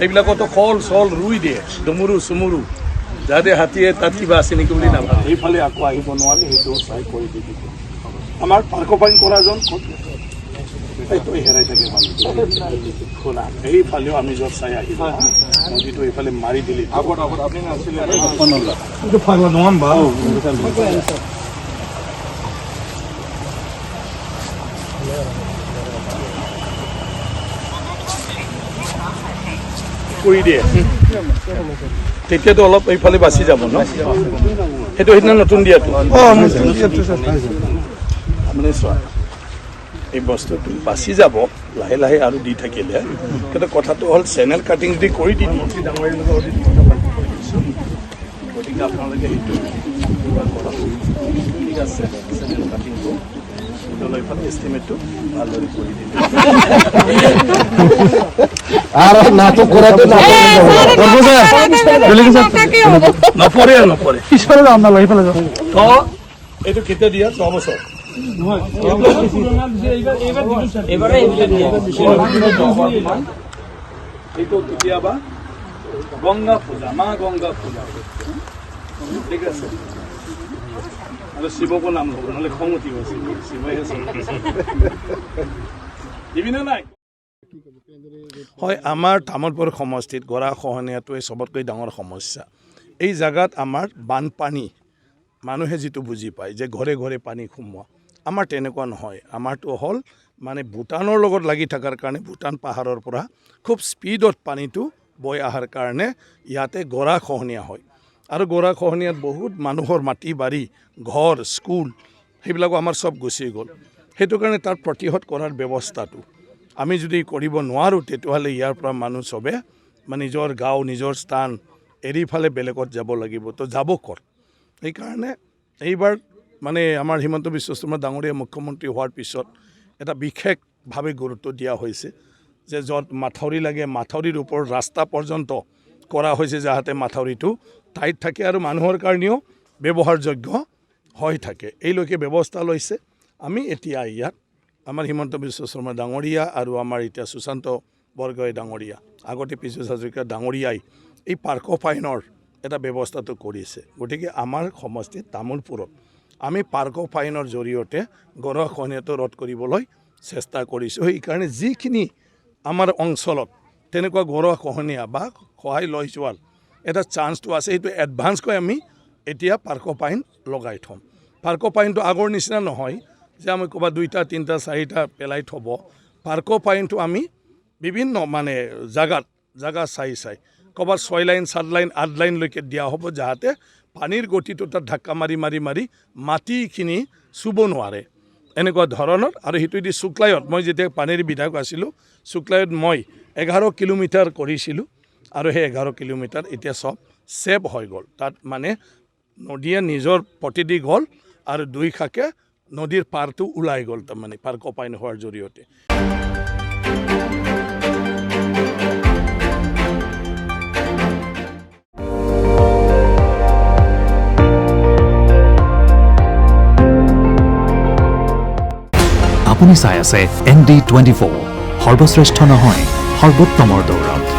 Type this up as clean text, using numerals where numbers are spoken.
এইবিলাকতো কল চল ৰুই দিয়ে ডমুৰু চুমুৰু যাতে হাতীয়ে তাত কিবা আছে নেকি বুলি নাভাবে সেইফালে আকৌ আহিব নোৱাৰে সেইটো চাই কৰি দি দিব আমাৰ পাৰ্কপাইন কৰাজন এইটো হেৰাই থাকে মানুহ শুনা এইফালেও আমি য'ত চাই আহিব নদীটো এইফালে মাৰি দিলি আগত আপুনি নাছিলে এইটো ফাগলা নহয় বাৰু কৰি দিয়ে তেতিয়াতো অলপ এইফালে বাচি যাব ন সেইটো সেইদিনা নতুন দিয়াটো মানে চোৱা এই বস্তুটো বাচি যাব লাহে লাহে আৰু দি থাকিলে কিন্তু কথাটো হ'ল চেনেল কাটিং যদি কৰি দি গতিকে আপোনালোকে সেইটো ঠিক আছে চেনেল কাটিংটো এষ্টিমেটটো ভালদৰে কৰি দিব আৰ না তো কৰাতে না কৰবো স্যাৰ নপৰে নপৰে পিছফালে যাও না লাইফালে যাও তো এইটো কেতিয়া দিয়া 6 বছৰ এইটো কেতিয়াবা গংগা পূজা মা গংগা পূজা ঠিক আছে আৰু শিৱকো নাম ল'ব নহ'লে খং উঠিব শিৱহে দিবিনে নাই হয় আমাৰ তামোলপুৰ সমষ্টিত গৰাখহনীয়াটোৱে চবতকৈ ডাঙৰ সমস্যা এই জাগাত আমাৰ বানপানী মানুহে যিটো বুজি পায় যে ঘৰে ঘৰে পানী সোমোৱা আমাৰ তেনেকুৱা নহয় আমাৰটো হ'ল মানে ভূটানৰ লগত লাগি থকাৰ কাৰণে ভূটান পাহাৰৰ পৰা খুব স্পীডত পানীটো বৈ অহাৰ কাৰণে ইয়াতে গৰাখহনীয়া হয় আৰু গৰাখহনীয়াত বহুত মানুহৰ মাটি বাৰী ঘৰ স্কুল সেইবিলাকো আমাৰ চব গুচি গ'ল সেইটো কাৰণে তাৰ প্ৰতিহত কৰাৰ ব্যৱস্থাটো আমি যদি কৰিব নোৱাৰোঁ তেতিয়াহ'লে ইয়াৰ পৰা মানুহ চবে মানে নিজৰ গাঁও নিজৰ স্থান এৰি ফালে বেলেগত যাব লাগিব তো যাব ক'ত সেইকাৰণে এইবাৰ মানে আমাৰ হিমন্ত বিশ্ব শৰ্মা ডাঙৰীয়া মুখ্যমন্ত্ৰী হোৱাৰ পিছত এটা বিশেষভাৱে গুৰুত্ব দিয়া হৈছে যে য'ত মাথাউৰি লাগে মাথাউৰিৰ ওপৰত ৰাস্তা পৰ্যন্ত কৰা হৈছে যাতে মাথাউৰিটো টাইট থাকে আৰু মানুহৰ কাৰণেও ব্যৱহাৰযোগ্য হৈ থাকে এইলৈকে ব্যৱস্থা লৈছে আমি এতিয়া ইয়াত আমাৰ হিমন্ত বিশ্ব শৰ্মা ডাঙৰীয়া আৰু আমাৰ এতিয়া সুশান্ত বৰগোহাঁই ডাঙৰীয়া আগতে পীযুষ হাজৰিকা ডাঙৰীয়াই এই পাৰ্কপাইনৰ এটা ব্যৱস্থাটো কৰিছে গতিকে আমাৰ সমষ্টিত তামোলপুৰত আমি পাৰ্কপাইনৰ জৰিয়তে গৰাখহনীয়াটো ৰোধ কৰিবলৈ চেষ্টা কৰিছোঁ সেইকাৰণে যিখিনি আমাৰ অঞ্চলত তেনেকুৱা গৰাখহনীয়া বা সহায় লৈ যোৱাৰ এটা চান্সটো আছে সেইটো এডভান্সকৈ আমি এতিয়া পাৰ্কপাইন লগাই থ'ম পাৰ্কপাইনটো আগৰ নিচিনা নহয় যে আমি ক'ৰবাত 2টা 3টা 4টা পেলাই থ'ব পাৰ্কপাইনটো আমি বিভিন্ন মানে জাগা চাই ক'ৰবাত 6 লাইন 7 লাইন 8 লাইনলৈকে দিয়া হ'ব যাতে পানীৰ গতিটো তাত ধাক্কা মাৰি মাটিখিনি চুব নোৱাৰে এনেকুৱা ধৰণৰ আৰু সেইটোদি শুক্লায়ত মই যেতিয়া পানীৰ বিধায়ক আছিলোঁ শুক্লায়ত মই 11 কিলোমিটাৰ কৰিছিলোঁ আৰু সেই 11 কিলোমিটাৰ এতিয়া চব ছেভ হৈ গ'ল তাত মানে নদীয়ে নিজৰ প্ৰতিদি গ'ল আৰু 2 শাকে নদীৰ পাৰটো ওলাই গ'ল তাৰমানে পাৰ্কপাইন হোৱাৰ জৰিয়তে আপুনি চাই আছে ND24 সৰ্বশ্ৰেষ্ঠ নহয় সৰ্বোত্তমৰ দৌৰত